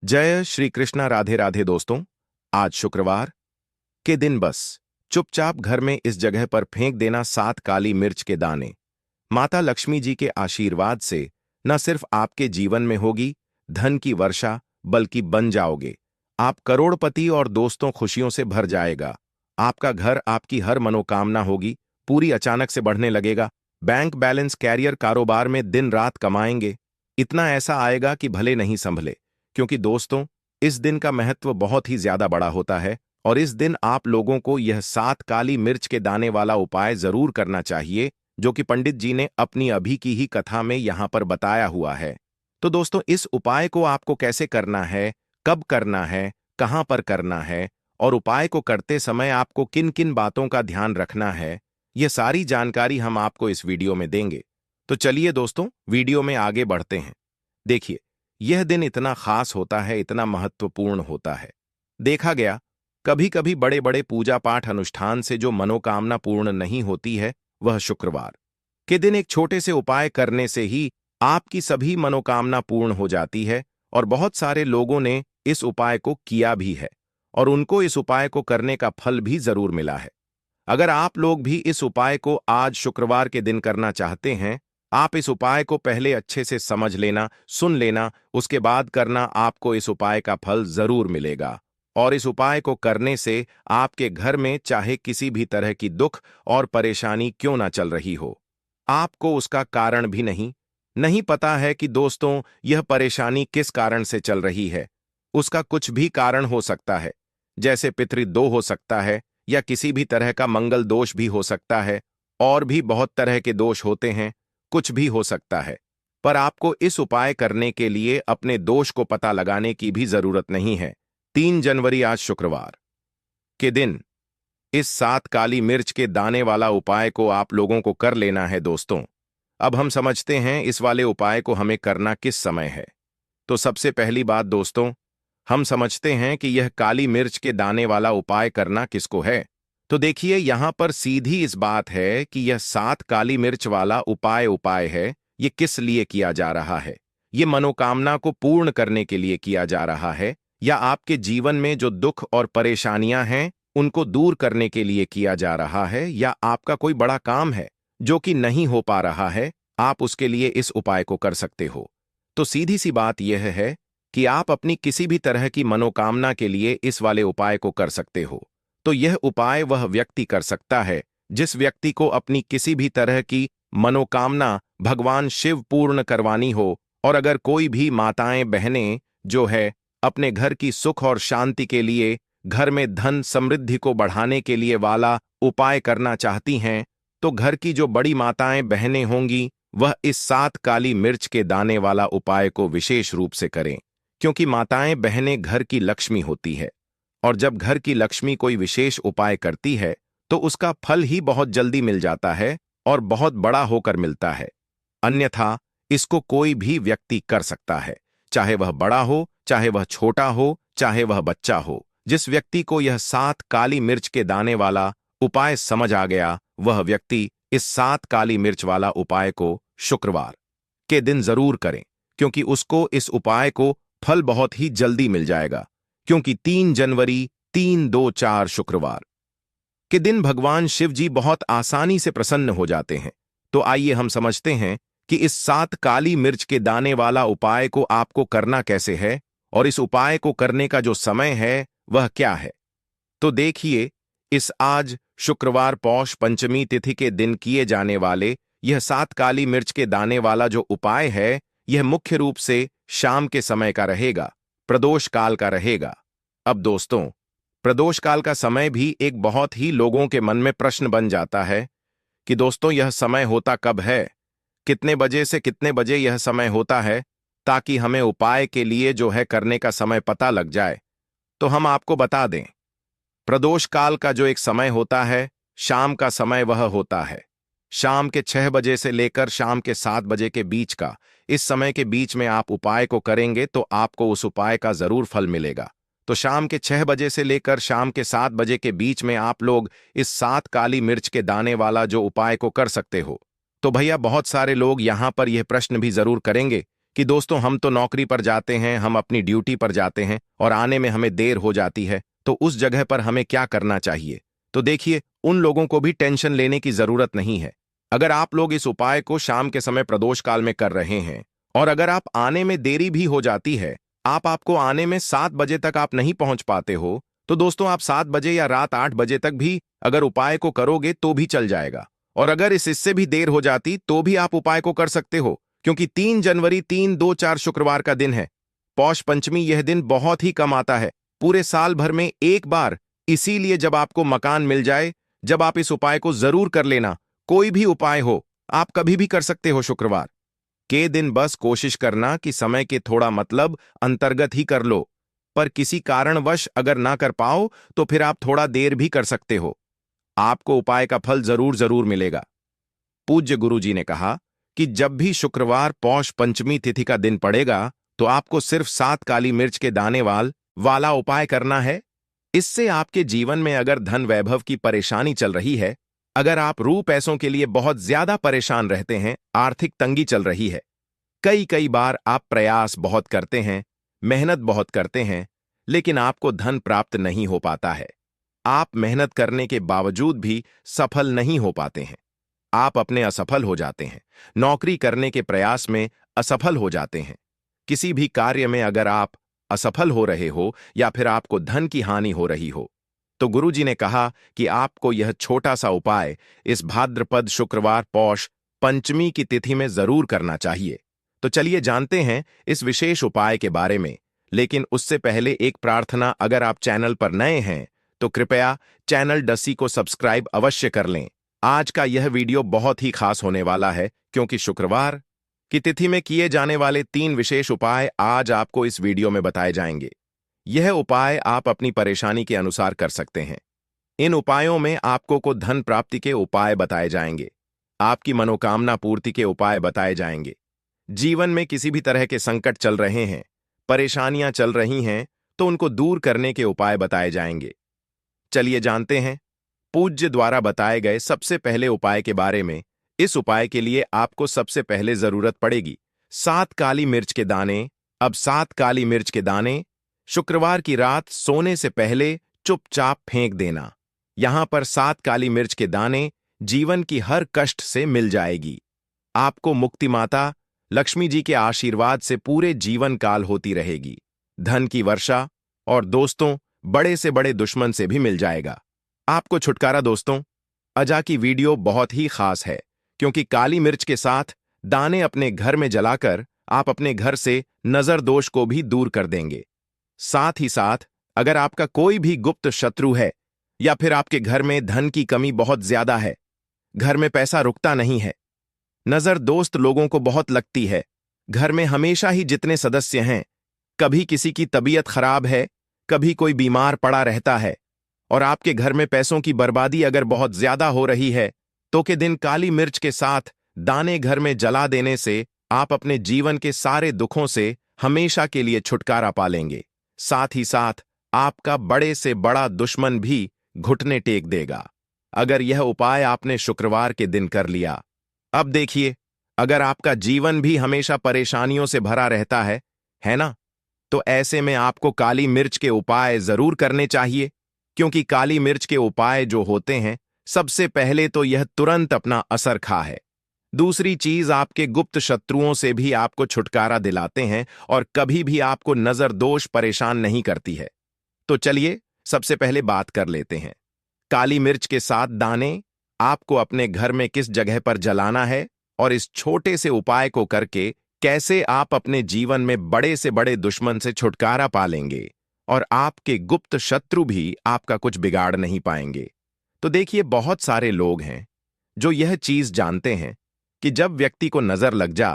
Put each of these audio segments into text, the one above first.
जय श्री कृष्णा। राधे राधे दोस्तों। आज शुक्रवार के दिन बस चुपचाप घर में इस जगह पर फेंक देना 7 काली मिर्च के दाने। माता लक्ष्मी जी के आशीर्वाद से न सिर्फ आपके जीवन में होगी धन की वर्षा, बल्कि बन जाओगे आप करोड़पति और दोस्तों खुशियों से भर जाएगा। आपका घर, आपकी हर मनोकामना होगी पूरी, अचानक से बढ़ने लगेगा। बैंक बैलेंस, कैरियर, कारोबार में दिन रात कमाएंगे। इतना ऐसा आएगा कि भले नहीं संभले। क्योंकि दोस्तों, इस दिन का महत्व बहुत ही ज्यादा बड़ा होता है और इस दिन आप लोगों को यह 7 काली मिर्च के दाने वाला उपाय जरूर करना चाहिए, जो कि पंडित जी ने अपनी अभी की ही कथा में यहां पर बताया हुआ है। तो दोस्तों, इस उपाय को आपको कैसे करना है, कब करना है, कहां पर करना है और उपाय को करते समय आपको किन किन बातों का ध्यान रखना है, यह सारी जानकारी हम आपको इस वीडियो में देंगे। तो चलिए दोस्तों, वीडियो में आगे बढ़ते हैं। देखिए, यह दिन इतना खास होता है, इतना महत्वपूर्ण होता है। देखा गया, कभी कभी बड़े बड़े पूजा पाठ अनुष्ठान से जो मनोकामना पूर्ण नहीं होती है, वह शुक्रवार के दिन एक छोटे से उपाय करने से ही आपकी सभी मनोकामना पूर्ण हो जाती है। और बहुत सारे लोगों ने इस उपाय को किया भी है और उनको इस उपाय को करने का फल भी जरूर मिला है। अगर आप लोग भी इस उपाय को आज शुक्रवार के दिन करना चाहते हैं, आप इस उपाय को पहले अच्छे से समझ लेना, सुन लेना, उसके बाद करना। आपको इस उपाय का फल जरूर मिलेगा और इस उपाय को करने से आपके घर में चाहे किसी भी तरह की दुख और परेशानी क्यों ना चल रही हो, आपको उसका कारण भी नहीं पता है कि दोस्तों यह परेशानी किस कारण से चल रही है। उसका कुछ भी कारण हो सकता है, जैसे पितृदोष हो सकता है या किसी भी तरह का मंगल दोष भी हो सकता है, और भी बहुत तरह के दोष होते हैं, कुछ भी हो सकता है। पर आपको इस उपाय करने के लिए अपने दोष को पता लगाने की भी जरूरत नहीं है। 3 जनवरी, आज शुक्रवार के दिन इस 7 काली मिर्च के दाने वाला उपाय को आप लोगों को कर लेना है दोस्तों। अब हम समझते हैं इस वाले उपाय को हमें करना किस समय है। तो सबसे पहली बात दोस्तों, हम समझते हैं कि यह काली मिर्च के दाने वाला उपाय करना किसको है। तो देखिए, यहां पर सीधी इस बात है कि यह 7 काली मिर्च वाला उपाय है। ये किस लिए किया जा रहा है? ये मनोकामना को पूर्ण करने के लिए किया जा रहा है, या आपके जीवन में जो दुख और परेशानियां हैं उनको दूर करने के लिए किया जा रहा है, या आपका कोई बड़ा काम है जो कि नहीं हो पा रहा है, आप उसके लिए इस उपाय को कर सकते हो। तो सीधी सी बात यह है कि आप अपनी किसी भी तरह की मनोकामना के लिए इस वाले उपाय को कर सकते हो। तो यह उपाय वह व्यक्ति कर सकता है जिस व्यक्ति को अपनी किसी भी तरह की मनोकामना भगवान शिव पूर्ण करवानी हो। और अगर कोई भी माताएं बहनें जो है अपने घर की सुख और शांति के लिए, घर में धन समृद्धि को बढ़ाने के लिए वाला उपाय करना चाहती हैं, तो घर की जो बड़ी माताएं बहनें होंगी वह इस 7 काली मिर्च के दाने वाला उपाय को विशेष रूप से करें। क्योंकि माताएं बहनें घर की लक्ष्मी होती है, और जब घर की लक्ष्मी कोई विशेष उपाय करती है तो उसका फल ही बहुत जल्दी मिल जाता है और बहुत बड़ा होकर मिलता है। अन्यथा इसको कोई भी व्यक्ति कर सकता है, चाहे वह बड़ा हो, चाहे वह छोटा हो, चाहे वह बच्चा हो। जिस व्यक्ति को यह 7 काली मिर्च के दाने वाला उपाय समझ आ गया, वह व्यक्ति इस 7 काली मिर्च वाला उपाय को शुक्रवार के दिन जरूर करें, क्योंकि उसको इस उपाय को फल बहुत ही जल्दी मिल जाएगा। क्योंकि 3 जनवरी 3-2-4 शुक्रवार के दिन भगवान शिव जी बहुत आसानी से प्रसन्न हो जाते हैं। तो आइए हम समझते हैं कि इस 7 काली मिर्च के दाने वाला उपाय को आपको करना कैसे है और इस उपाय को करने का जो समय है वह क्या है। तो देखिए, इस आज शुक्रवार पौष पंचमी तिथि के दिन किए जाने वाले यह 7 काली मिर्च के दाने वाला जो उपाय है, यह मुख्य रूप से शाम के समय का रहेगा, प्रदोष काल का रहेगा। अब दोस्तों, प्रदोष काल का समय भी एक बहुत ही लोगों के मन में प्रश्न बन जाता है कि दोस्तों यह समय होता कब है, कितने बजे से कितने बजे यह समय होता है, ताकि हमें उपाय के लिए जो है करने का समय पता लग जाए। तो हम आपको बता दें, प्रदोष काल का जो एक समय होता है, शाम का समय वह होता है शाम के 6 बजे से लेकर शाम के 7 बजे के बीच का। इस समय के बीच में आप उपाय को करेंगे तो आपको उस उपाय का जरूर फल मिलेगा। तो शाम के 6 बजे से लेकर शाम के 7 बजे के बीच में आप लोग इस 7 काली मिर्च के दाने वाला जो उपाय को कर सकते हो। तो भैया, बहुत सारे लोग यहां पर यह प्रश्न भी जरूर करेंगे कि दोस्तों हम तो नौकरी पर जाते हैं, हम अपनी ड्यूटी पर जाते हैं और आने में हमें देर हो जाती है, तो उस जगह पर हमें क्या करना चाहिए। तो देखिए, उन लोगों को भी टेंशन लेने की जरूरत नहीं है। अगर आप लोग इस उपाय को शाम के समय प्रदोष काल में कर रहे हैं और अगर आप आने में देरी भी हो जाती है, आपको आने में 7 बजे तक आप नहीं पहुंच पाते हो, तो दोस्तों आप 7 बजे या रात 8 बजे तक भी अगर उपाय को करोगे तो भी चल जाएगा। और अगर इससे भी देर हो जाती तो भी आप उपाय को कर सकते हो, क्योंकि 3 जनवरी 3, 2, 4 शुक्रवार का दिन है। पौष पंचमी यह दिन बहुत ही कम आता है, पूरे साल भर में एक बार। इसीलिए जब आपको मकान मिल जाए, जब आप इस उपाय को जरूर कर लेना। कोई भी उपाय हो, आप कभी भी कर सकते हो शुक्रवार के दिन। बस कोशिश करना कि समय के थोड़ा मतलब अंतर्गत ही कर लो, पर किसी कारणवश अगर ना कर पाओ तो फिर आप थोड़ा देर भी कर सकते हो। आपको उपाय का फल जरूर जरूर मिलेगा। पूज्य गुरुजी ने कहा कि जब भी शुक्रवार पौष पंचमी तिथि का दिन पड़ेगा तो आपको सिर्फ 7 काली मिर्च के दाने वाला उपाय करना है। इससे आपके जीवन में अगर धन वैभव की परेशानी चल रही है, अगर आप रू पैसों के लिए बहुत ज्यादा परेशान रहते हैं, आर्थिक तंगी चल रही है, कई कई बार आप प्रयास बहुत करते हैं, मेहनत बहुत करते हैं, लेकिन आपको धन प्राप्त नहीं हो पाता है। आप मेहनत करने के बावजूद भी सफल नहीं हो पाते हैं। आप अपने असफल हो जाते हैं, नौकरी करने के प्रयास में असफल हो जाते हैं। किसी भी कार्य में अगर आप असफल हो रहे हो या फिर आपको धन की हानि हो रही हो, तो गुरुजी ने कहा कि आपको यह छोटा सा उपाय इस भाद्रपद शुक्रवार पौष पंचमी की तिथि में जरूर करना चाहिए। तो चलिए जानते हैं इस विशेष उपाय के बारे में। लेकिन उससे पहले एक प्रार्थना, अगर आप चैनल पर नए हैं तो कृपया चैनल डसी को सब्सक्राइब अवश्य कर लें। आज का यह वीडियो बहुत ही खास होने वाला है, क्योंकि शुक्रवार की तिथि में किए जाने वाले 3 विशेष उपाय आज आपको इस वीडियो में बताए जाएंगे। यह उपाय आप अपनी परेशानी के अनुसार कर सकते हैं। इन उपायों में आपको को धन प्राप्ति के उपाय बताए जाएंगे, आपकी मनोकामना पूर्ति के उपाय बताए जाएंगे। जीवन में किसी भी तरह के संकट चल रहे हैं, परेशानियां चल रही हैं, तो उनको दूर करने के उपाय बताए जाएंगे। चलिए जानते हैं पूज्य द्वारा बताए गए सबसे पहले उपाय के बारे में। इस उपाय के लिए आपको सबसे पहले जरूरत पड़ेगी 7 काली मिर्च के दाने। अब 7 काली मिर्च के दाने शुक्रवार की रात सोने से पहले चुपचाप फेंक देना। यहां पर 7 काली मिर्च के दाने जीवन की हर कष्ट से मिल जाएगी। आपको मुक्ति माता लक्ष्मी जी के आशीर्वाद से पूरे जीवन काल होती रहेगी। धन की वर्षा और दोस्तों बड़े से बड़े दुश्मन से भी मिल जाएगा। आपको छुटकारा। दोस्तों, अजा की वीडियो बहुत ही खास है, क्योंकि काली मिर्च के साथ दाने अपने घर में जलाकर आप अपने घर से नजर दोष को भी दूर कर देंगे। साथ ही साथ अगर आपका कोई भी गुप्त शत्रु है या फिर आपके घर में धन की कमी बहुत ज्यादा है, घर में पैसा रुकता नहीं है, नजर दोस्त लोगों को बहुत लगती है, घर में हमेशा ही जितने सदस्य हैं, कभी किसी की तबीयत खराब है, कभी कोई बीमार पड़ा रहता है, और आपके घर में पैसों की बर्बादी अगर बहुत ज्यादा हो रही है, तो के दिन काली मिर्च के साथ दाने घर में जला देने से आप अपने जीवन के सारे दुखों से हमेशा के लिए छुटकारा पा लेंगे। साथ ही साथ आपका बड़े से बड़ा दुश्मन भी घुटने टेक देगा, अगर यह उपाय आपने शुक्रवार के दिन कर लिया। अब देखिए, अगर आपका जीवन भी हमेशा परेशानियों से भरा रहता है ना, तो ऐसे में आपको काली मिर्च के उपाय जरूर करने चाहिए, क्योंकि काली मिर्च के उपाय जो होते हैं, सबसे पहले तो यह तुरंत अपना असर खा है। दूसरी चीज, आपके गुप्त शत्रुओं से भी आपको छुटकारा दिलाते हैं और कभी भी आपको नजर दोष परेशान नहीं करती है। तो चलिए सबसे पहले बात कर लेते हैं काली मिर्च के 7 दाने आपको अपने घर में किस जगह पर जलाना है, और इस छोटे से उपाय को करके कैसे आप अपने जीवन में बड़े से बड़े दुश्मन से छुटकारा पा लेंगे और आपके गुप्त शत्रु भी आपका कुछ बिगाड़ नहीं पाएंगे। तो देखिए, बहुत सारे लोग हैं जो यह चीज जानते हैं कि जब व्यक्ति को नजर लग जा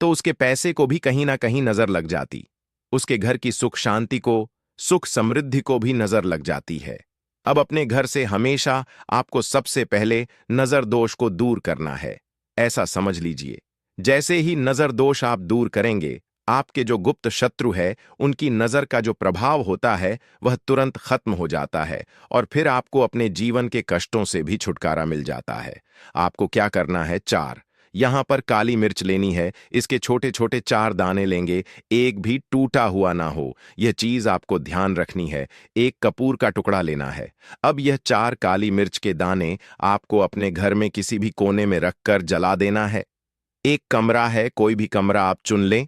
तो उसके पैसे को भी कहीं ना कहीं नजर लग जाती, उसके घर की सुख शांति को, सुख समृद्धि को भी नजर लग जाती है। अब अपने घर से हमेशा आपको सबसे पहले नजर दोष को दूर करना है। ऐसा समझ लीजिए, जैसे ही नजर दोष आप दूर करेंगे, आपके जो गुप्त शत्रु है उनकी नजर का जो प्रभाव होता है वह तुरंत खत्म हो जाता है, और फिर आपको अपने जीवन के कष्टों से भी छुटकारा मिल जाता है। आपको क्या करना है, यहाँ पर काली मिर्च लेनी है, इसके छोटे छोटे 4 दाने लेंगे, एक भी टूटा हुआ ना हो, यह चीज आपको ध्यान रखनी है। एक कपूर का टुकड़ा लेना है। अब यह 4 काली मिर्च के दाने आपको अपने घर में किसी भी कोने में रखकर जला देना है। एक कमरा है, कोई भी कमरा आप चुन लें,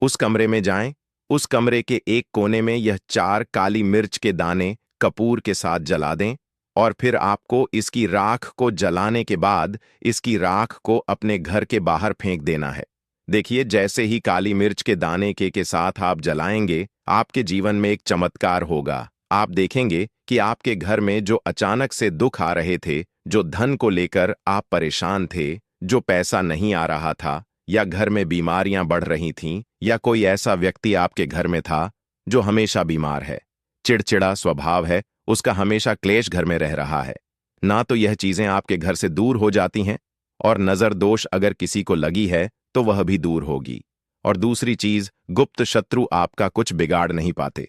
उस कमरे में जाएं, उस कमरे के एक कोने में यह 4 काली मिर्च के दाने कपूर के साथ जला दें और फिर आपको इसकी राख को जलाने के बाद इसकी राख को अपने घर के बाहर फेंक देना है। देखिए, जैसे ही काली मिर्च के दाने के साथ आप जलाएंगे, आपके जीवन में एक चमत्कार होगा। आप देखेंगे कि आपके घर में जो अचानक से दुख आ रहे थे, जो धन को लेकर आप परेशान थे, जो पैसा नहीं आ रहा था, या घर में बीमारियां बढ़ रही थीं, या कोई ऐसा व्यक्ति आपके घर में था जो हमेशा बीमार है, चिड़चिड़ा स्वभाव है, उसका हमेशा क्लेश घर में रह रहा है, ना तो यह चीजें आपके घर से दूर हो जाती हैं, और नजर दोष अगर किसी को लगी है तो वह भी दूर होगी। और दूसरी चीज, गुप्त शत्रु आपका कुछ बिगाड़ नहीं पाते।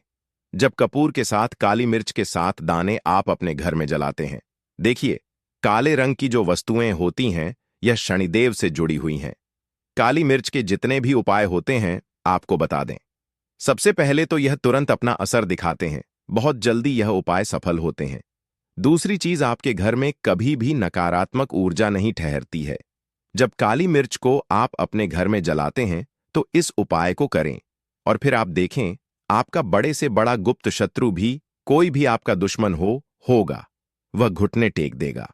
जब कपूर के साथ काली मिर्च के 7 दाने आप अपने घर में जलाते हैं, देखिए, काले रंग की जो वस्तुएं होती हैं यह शनिदेव से जुड़ी हुई हैं। काली मिर्च के जितने भी उपाय होते हैं आपको बता दें। सबसे पहले तो यह तुरंत अपना असर दिखाते हैं, बहुत जल्दी यह उपाय सफल होते हैं। दूसरी चीज, आपके घर में कभी भी नकारात्मक ऊर्जा नहीं ठहरती है। जब काली मिर्च को आप अपने घर में जलाते हैं तो इस उपाय को करें और फिर आप देखें, आपका बड़े से बड़ा गुप्त शत्रु भी, कोई भी आपका दुश्मन होगा, वह घुटने टेक देगा।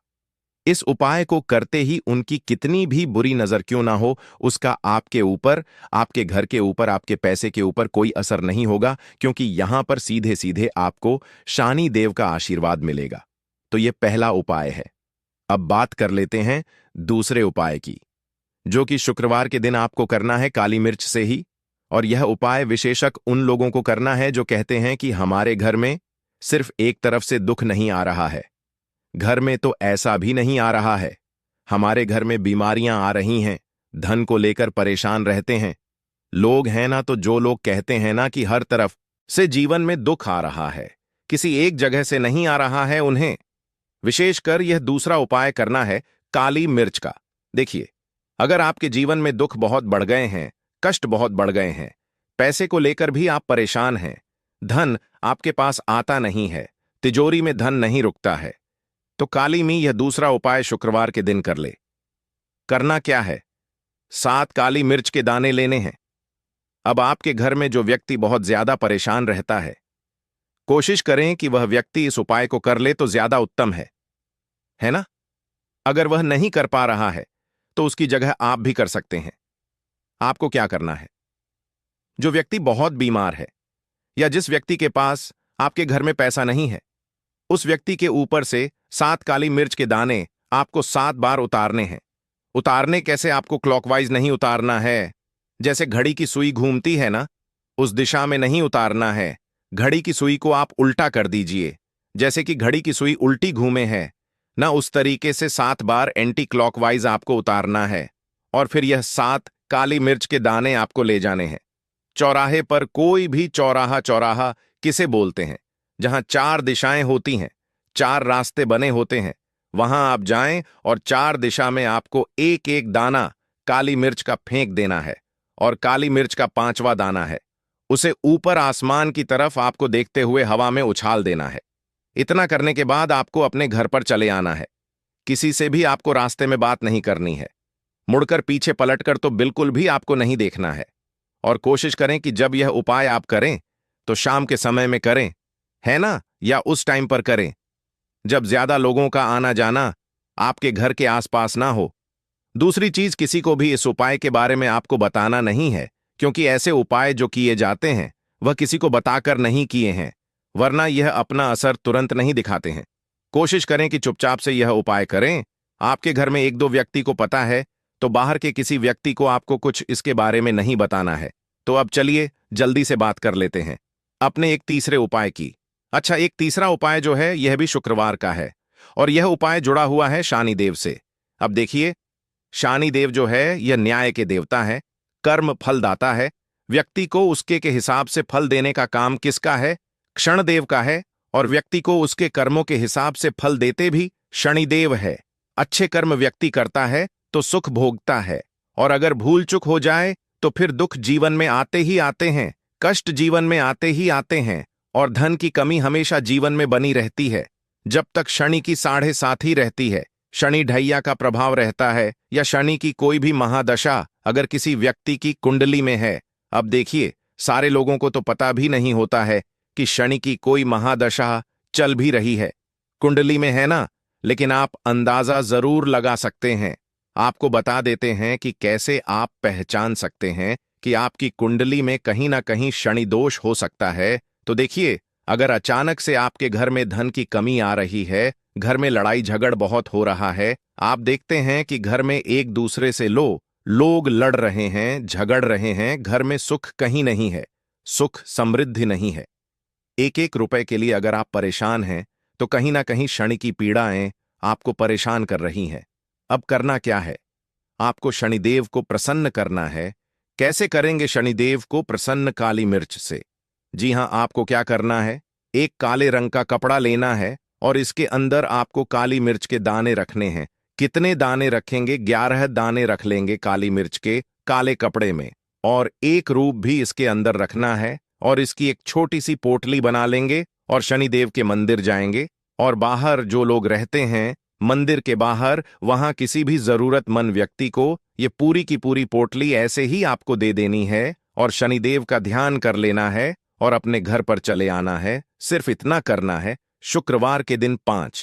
इस उपाय को करते ही उनकी कितनी भी बुरी नजर क्यों ना हो, उसका आपके ऊपर, आपके घर के ऊपर, आपके पैसे के ऊपर कोई असर नहीं होगा, क्योंकि यहां पर सीधे सीधे आपको शनि देव का आशीर्वाद मिलेगा। तो यह पहला उपाय है। अब बात कर लेते हैं दूसरे उपाय की, जो कि शुक्रवार के दिन आपको करना है काली मिर्च से ही। और यह उपाय विशेषक उन लोगों को करना है जो कहते हैं कि हमारे घर में सिर्फ एक तरफ से दुख नहीं आ रहा है, घर में तो ऐसा भी नहीं आ रहा है, हमारे घर में बीमारियां आ रही हैं, धन को लेकर परेशान रहते हैं। लोग हैं ना, तो जो लोग कहते हैं ना कि हर तरफ से जीवन में दुख आ रहा है, किसी एक जगह से नहीं आ रहा है, उन्हें विशेषकर यह दूसरा उपाय करना है काली मिर्च का। देखिए, अगर आपके जीवन में दुख बहुत बढ़ गए हैं, कष्ट बहुत बढ़ गए हैं, पैसे को लेकर भी आप परेशान हैं, धन आपके पास आता नहीं है, तिजोरी में धन नहीं रुकता है, तो काली मी यह दूसरा उपाय शुक्रवार के दिन कर ले। करना क्या है? 7 काली मिर्च के दाने लेने हैं। अब आपके घर में जो व्यक्ति बहुत ज्यादा परेशान रहता है, कोशिश करें कि वह व्यक्ति इस उपाय को कर ले तो ज्यादा उत्तम है ना? अगर वह नहीं कर पा रहा है तो उसकी जगह आप भी कर सकते हैं। आपको क्या करना है? जो व्यक्ति बहुत बीमार है या जिस व्यक्ति के पास आपके घर में पैसा नहीं है, उस व्यक्ति के ऊपर से 7 काली मिर्च के दाने आपको 7 बार उतारने हैं। उतारने कैसे? आपको क्लॉकवाइज नहीं उतारना है, जैसे घड़ी की सुई घूमती है ना, उस दिशा में नहीं उतारना है। घड़ी की सुई को आप उल्टा कर दीजिए, जैसे कि घड़ी की सुई उल्टी घूमे है ना, उस तरीके से 7 बार एंटी क्लॉकवाइज आपको उतारना है। और फिर यह 7 काली मिर्च के दाने आपको ले जाने हैं चौराहे पर। कोई भी चौराहा किसे बोलते हैं? जहां 4 दिशाएं होती हैं, 4 रास्ते बने होते हैं, वहां आप जाएं और 4 दिशा में आपको एक एक दाना काली मिर्च का फेंक देना है। और काली मिर्च का 5वां दाना है, उसे ऊपर आसमान की तरफ आपको देखते हुए हवा में उछाल देना है। इतना करने के बाद आपको अपने घर पर चले आना है। किसी से भी आपको रास्ते में बात नहीं करनी है, मुड़कर पीछे पलटकर तो बिल्कुल भी आपको नहीं देखना है। और कोशिश करें कि जब यह उपाय आप करें तो शाम के समय में करें, है ना, या उस टाइम पर करें जब ज्यादा लोगों का आना जाना आपके घर के आसपास ना हो। दूसरी चीज, किसी को भी इस उपाय के बारे में आपको बताना नहीं है, क्योंकि ऐसे उपाय जो किए जाते हैं वह किसी को बताकर नहीं किए हैं, वरना यह अपना असर तुरंत नहीं दिखाते हैं। कोशिश करें कि चुपचाप से यह उपाय करें। आपके घर में 1-2 व्यक्ति को पता है तो बाहर के किसी व्यक्ति को आपको कुछ इसके बारे में नहीं बताना है। तो अब चलिए जल्दी से बात कर लेते हैं अपने एक तीसरे उपाय की। अच्छा, एक तीसरा उपाय जो है यह भी शुक्रवार का है और यह उपाय जुड़ा हुआ है शनिदेव से। अब देखिए, शनिदेव जो है यह न्याय के देवता है, कर्म फलदाता है। व्यक्ति को उसके के हिसाब से फल देने का काम किसका है? क्षणदेव का है। और व्यक्ति को उसके कर्मों के हिसाब से फल देते भी शनिदेव है। अच्छे कर्म व्यक्ति करता है तो सुख भोगता है, और अगर भूल चुक हो जाए तो फिर दुख जीवन में आते ही आते हैं, कष्ट जीवन में आते ही आते हैं, और धन की कमी हमेशा जीवन में बनी रहती है। जब तक शनि की 7.5 ही रहती है, शनि ढैया का प्रभाव रहता है, या शनि की कोई भी महादशा अगर किसी व्यक्ति की कुंडली में है। अब देखिए, सारे लोगों को तो पता भी नहीं होता है कि शनि की कोई महादशा चल भी रही है, कुंडली में है ना, लेकिन आप अंदाजा जरूर लगा सकते हैं। आपको बता देते हैं कि कैसे आप पहचान सकते हैं कि आपकी कुंडली में कहीं ना कहीं शनि दोष हो सकता है। तो देखिए, अगर अचानक से आपके घर में धन की कमी आ रही है, घर में लड़ाई झगड़ बहुत हो रहा है, आप देखते हैं कि घर में एक दूसरे से लोग लड़ रहे हैं, झगड़ रहे हैं, घर में सुख कहीं नहीं है, सुख समृद्धि नहीं है। एक एक रुपए के लिए अगर आप परेशान हैं, तो कहीं ना कहीं शनि की पीड़ाएं आपको परेशान कर रही हैं। अब करना क्या है? आपको शनिदेव को प्रसन्न करना है। कैसे करेंगे शनिदेव को प्रसन्न? काली मिर्च से। जी हां, आपको क्या करना है, एक काले रंग का कपड़ा लेना है और इसके अंदर आपको काली मिर्च के दाने रखने हैं। कितने दाने रखेंगे? 11 दाने रख लेंगे काली मिर्च के काले कपड़े में, और एक रूप भी इसके अंदर रखना है, और इसकी एक छोटी सी पोटली बना लेंगे और शनिदेव के मंदिर जाएंगे, और बाहर जो लोग रहते हैं मंदिर के बाहर, वहां किसी भी जरूरतमंद व्यक्ति को ये पूरी की पूरी पोटली ऐसे ही आपको दे देनी है, और शनिदेव का ध्यान कर लेना है और अपने घर पर चले आना है। सिर्फ इतना करना है। शुक्रवार के दिन 5